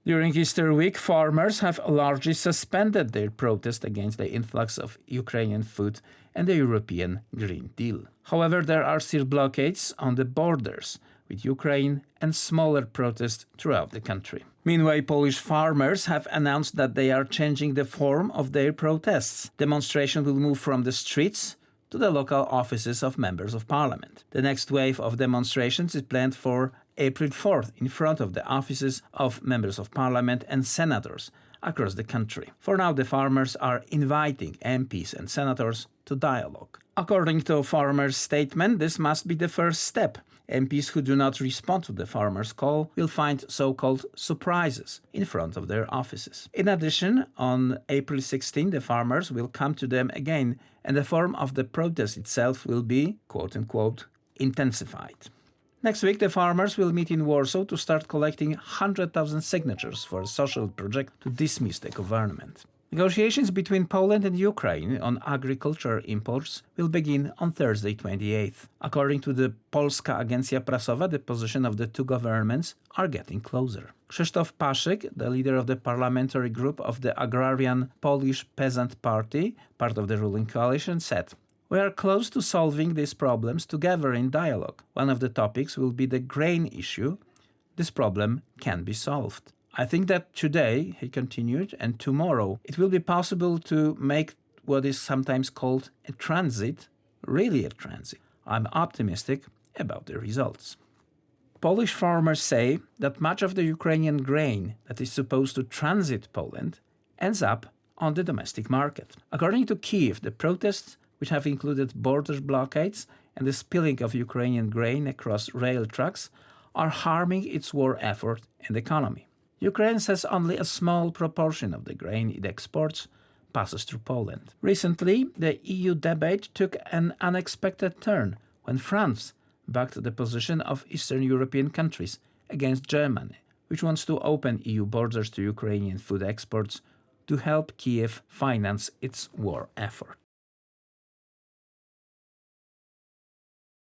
During Easter week, farmers have largely suspended their protest against the influx of Ukrainian food and the European Green Deal. However, there are still blockades on the borders with Ukraine and smaller protests throughout the country. Meanwhile, Polish farmers have announced that they are changing the form of their protests. Demonstrations will move from the streets to the local offices of members of parliament. The next wave of demonstrations is planned for April 4th in front of the offices of members of parliament and senators across the country. For now, the farmers are inviting MPs and senators to dialogue. According to a farmer's statement, this must be the first step. MPs who do not respond to the farmers' call will find so-called surprises in front of their offices. In addition, on April 16, the farmers will come to them again, and the form of the protest itself will be, quote-unquote, intensified. Next week, the farmers will meet in Warsaw to start collecting 100,000 signatures for a social project to dismiss the government. Negotiations between Poland and Ukraine on agriculture imports will begin on Thursday, 28th. According to the Polska Agencja Prasowa, the position of the two governments are getting closer. Krzysztof Paszyk, the leader of the parliamentary group of the agrarian Polish Peasant Party, part of the ruling coalition, said, "We are close to solving these problems together in dialogue. One of the topics will be the grain issue. This problem can be solved. I think that today," he continued, "and tomorrow, it will be possible to make what is sometimes called a transit, really a transit. I'm optimistic about the results." Polish farmers say that much of the Ukrainian grain that is supposed to transit Poland ends up on the domestic market. According to Kyiv, the protests, which have included border blockades and the spilling of Ukrainian grain across rail tracks, are harming its war effort and economy. Ukraine says only a small proportion of the grain it exports passes through Poland. Recently, the EU debate took an unexpected turn when France backed the position of Eastern European countries against Germany, which wants to open EU borders to Ukrainian food exports to help Kyiv finance its war effort.